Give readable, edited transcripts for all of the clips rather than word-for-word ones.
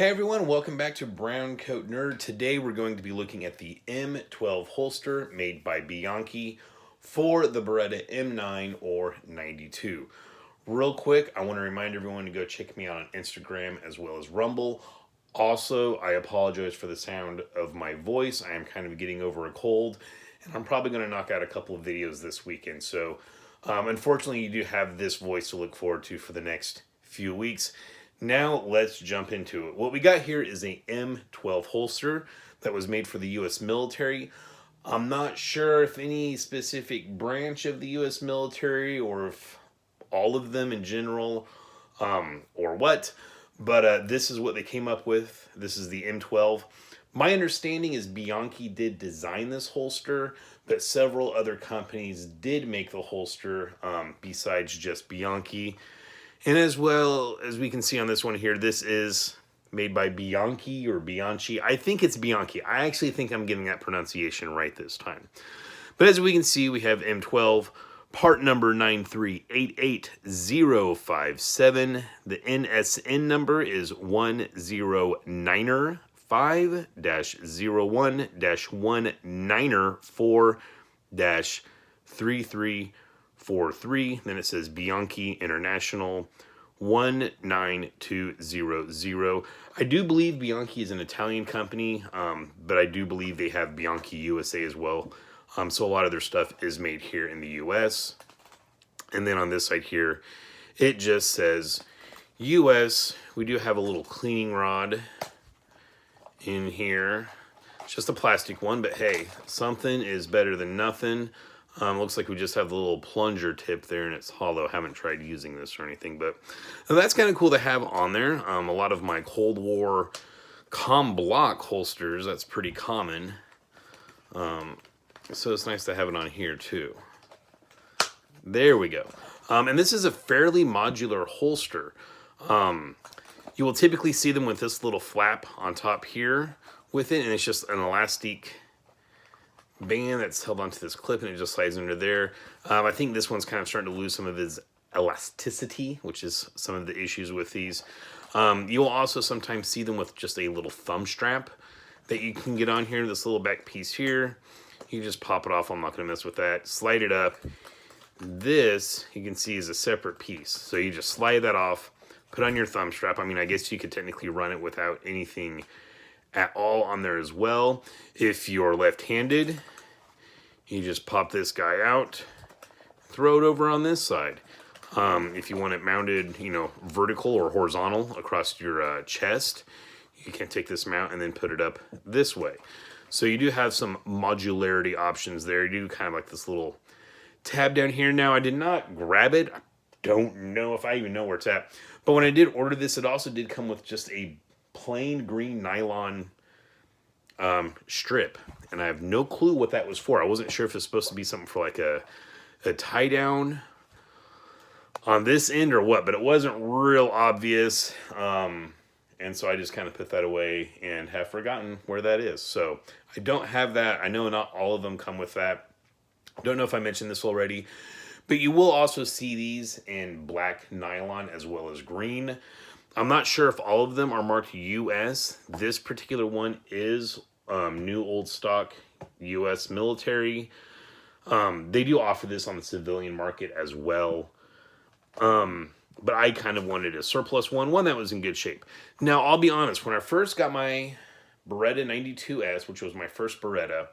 Hey everyone, welcome back to BrowncoatNerd. Today we're going to be looking at the M-12 holster made by Bianchi for the Beretta M9 or 92. Real quick, I want to remind everyone to go check me out on Instagram as well as Rumble. Also, I apologize for the sound of my voice. I am kind of getting over a cold, and I'm probably going to knock out a couple of videos this weekend. So, unfortunately, you do have this voice to look forward to for the next few weeks. Now let's jump into it. What we got here is a M-12 holster that was made for the U.S. military. I'm not sure if any specific branch of the U.S. military or if all of them in general or what, but this is what they came up with. This is the M-12. My understanding is Bianchi did design this holster, but several other companies did make the holster besides just Bianchi. And as well as we can see on this one here, this is made by Bianchi or Bianchi. I think it's Bianchi. I actually think I'm getting that pronunciation right this time. But as we can see, we have M12, part number 9388057. The NSN number is 109er5-01-194-3343. Then it says Bianchi International 19200. I do believe Bianchi is an Italian company, but I do believe they have Bianchi USA as well. So a lot of their stuff is made here in the US. And then on this side here, it just says US. We do have a little cleaning rod in here. It's just a plastic one, but hey, something is better than nothing. Looks like we just have the little plunger tip there and it's hollow. Haven't tried using this or anything, but that's kind of cool to have on there. A lot of my Cold War com block holsters, that's pretty common. So it's nice to have it on here too. There we go. And this is a fairly modular holster. You will typically see them with this little flap on top here with it, and it's just an elastic band that's held onto this clip and it just slides under there. I think this one's kind of starting to lose some of its elasticity, which is some of the issues with these. You'll also sometimes see them with just a little thumb strap that you can get on here, this little back piece here. You just pop it off. I'm not going to mess with that. Slide it up. This, you can see, is a separate piece. So you just slide that off, put on your thumb strap. I mean, I guess you could technically run it without anything at all on there as well. If you're left-handed, you just pop this guy out, throw it over on this side. If you want it mounted, vertical or horizontal across your chest, you can take this mount and then put it up this way. So you do have some modularity options there. You do kind of like this little tab down here. Now, I did not grab it. I don't know if I even know where it's at. But when I did order this, it also did come with just a plain green nylon strip, and I have no clue what that was for. I wasn't sure if it's supposed to be something for like a tie down on this end or what, but it wasn't real obvious, and so I just kind of put that away and have forgotten where that is. So I don't have that. I know not all of them come with that. Don't know if I mentioned this already, but you will also see these in black nylon as well as green. I'm not sure if all of them are marked US. This particular one is new old stock US military. They do offer this on the civilian market as well. But I kind of wanted a surplus one that was in good shape. Now, I'll be honest, when I first got my Beretta 92S, which was my first Beretta,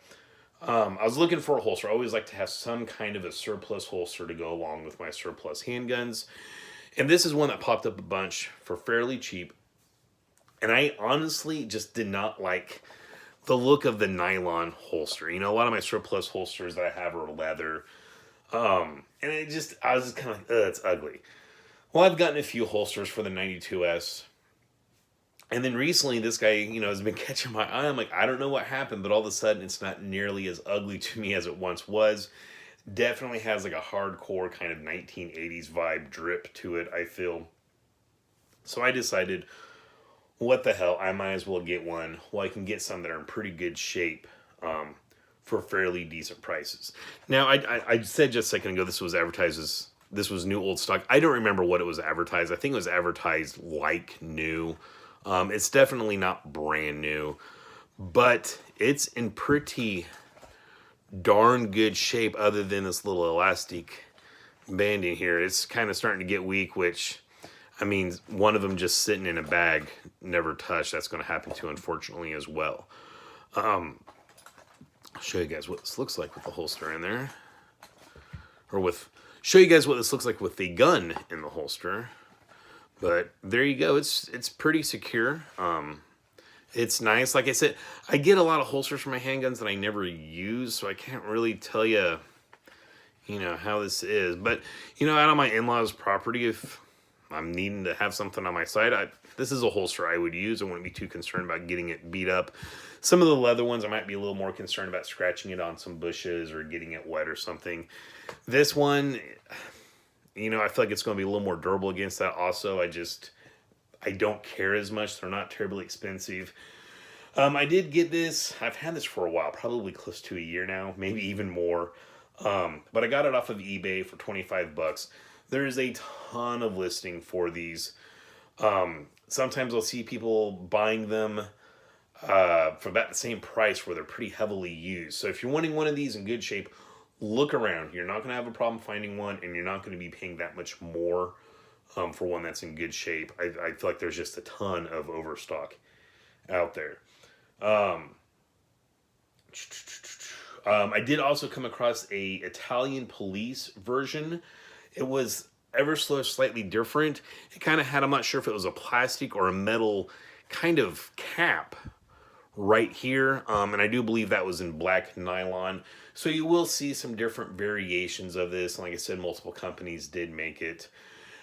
I was looking for a holster. I always like to have some kind of a surplus holster to go along with my surplus handguns. And this is one that popped up a bunch for fairly cheap. And I honestly just did not like the look of the nylon holster. A lot of my surplus holsters that I have are leather. And I was just kind of like, it's ugly. Well, I've gotten a few holsters for the 92S. And then recently, this guy, has been catching my eye. I'm like, I don't know what happened, but all of a sudden, it's not nearly as ugly to me as it once was. Definitely has like a hardcore kind of 1980s vibe drip to it, I feel. So I decided, what the hell, I might as well get one. Well, I can get some that are in pretty good shape for fairly decent prices. Now, I said just a second ago this was advertised as, this was new old stock. I don't remember what it was advertised. I think it was advertised like new. It's definitely not brand new, but it's in pretty darn good shape other than this little elastic banding here. It's kind of starting to get weak, which, I mean, one of them just sitting in a bag, never touched. That's going to happen to, unfortunately, as well. I'll show you guys what this looks like with the holster in there. Or show you guys what this looks like with the gun in the holster. But there you go. It's pretty secure. It's nice. Like I said, I get a lot of holsters for my handguns that I never use, so I can't really tell you, how this is. But, out on my in-laws' property, if I'm needing to have something on my side, this is a holster I would use. I wouldn't be too concerned about getting it beat up. Some of the leather ones, I might be a little more concerned about scratching it on some bushes or getting it wet or something. This one, I feel like it's going to be a little more durable against that also. I don't care as much. They're not terribly expensive. I did get this. I've had this for a while, probably close to a year now, maybe even more. But I got it off of eBay for 25 bucks. There is a ton of listing for these. Sometimes I'll see people buying them for about the same price where they're pretty heavily used. So if you're wanting one of these in good shape, look around. You're not going to have a problem finding one, and you're not going to be paying that much more for one that's in good shape. I feel like there's just a ton of overstock out there. I did also come across a Italian police version. It was ever so slightly different. It kind of had, I'm not sure if it was a plastic or a metal kind of cap right here. And I do believe that was in black nylon. So you will see some different variations of this. And like I said, multiple companies did make it.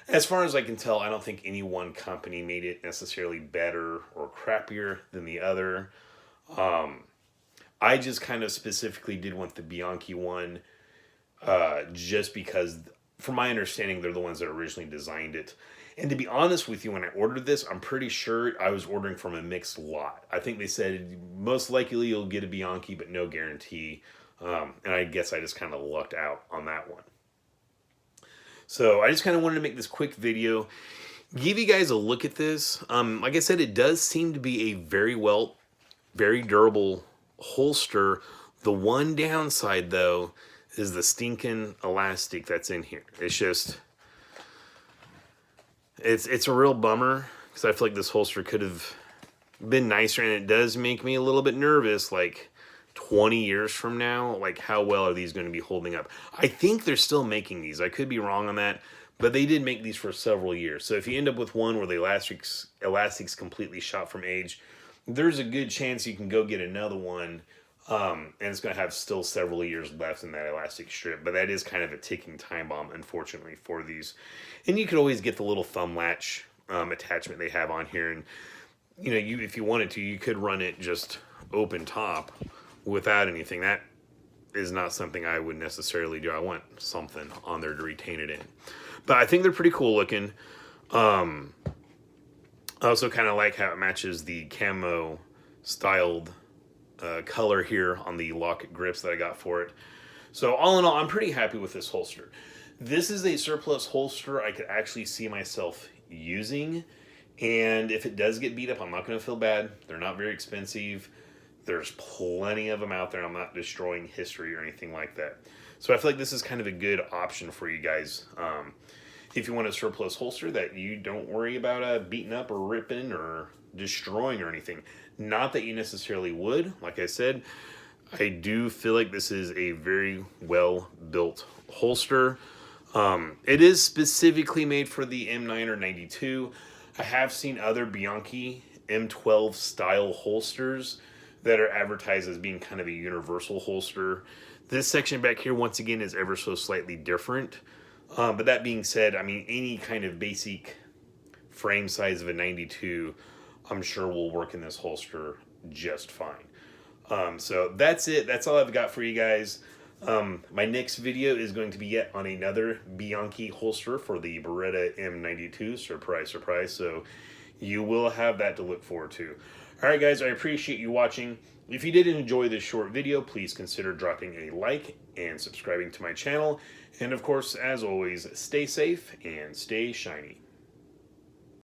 As far as I can tell, I don't think any one company made it necessarily better or crappier than the other. I just kind of specifically did want the Bianchi one, just because, from my understanding, they're the ones that originally designed it. And to be honest with you, when I ordered this, I'm pretty sure I was ordering from a mixed lot. I think they said most likely you'll get a Bianchi, but no guarantee. And I guess I just kind of lucked out on that one. So I just kind of wanted to make this quick video, give you guys a look at this. Like I said, it does seem to be a very durable holster. The one downside, though, is the stinking elastic that's in here. It's just, it's a real bummer, because I feel like this holster could have been nicer, and it does make me a little bit nervous, like 20 years from now, like how well are these going to be holding up? I think they're still making these. I could be wrong on that, but they did make these for several years. So if you end up with one where the elastic's completely shot from age, there's a good chance you can go get another one, and it's going to have still several years left in that elastic strip. But that is kind of a ticking time bomb, unfortunately, for these. And you could always get the little thumb latch attachment they have on here. And, if you wanted to, you could run it just open top without anything. That is not something I would necessarily do. I want something on there to retain it in. But I think they're pretty cool looking. I also kind of like how it matches the camo styled color here on the lock grips that I got for it. So all in all, I'm pretty happy with this holster. This is a surplus holster I could actually see myself using. And if it does get beat up, I'm not going to feel bad. They're not very expensive. There's plenty of them out there. I'm not destroying history or anything like that. So I feel like this is kind of a good option for you guys. If you want a surplus holster that you don't worry about beating up or ripping or destroying or anything. Not that you necessarily would. Like I said, I do feel like this is a very well-built holster. It is specifically made for the M9 or 92. I have seen other Bianchi M-12 style holsters that are advertised as being kind of a universal holster. This section back here, once again, is ever so slightly different. But that being said, I mean, any kind of basic frame size of a 92, I'm sure will work in this holster just fine. So that's it. That's all I've got for you guys. My next video is going to be yet on another Bianchi holster for the Beretta M92. Surprise, surprise. So you will have that to look forward to. All right, guys, I appreciate you watching. If you did enjoy this short video, please consider dropping a like and subscribing to my channel. And of course, as always, stay safe and stay shiny.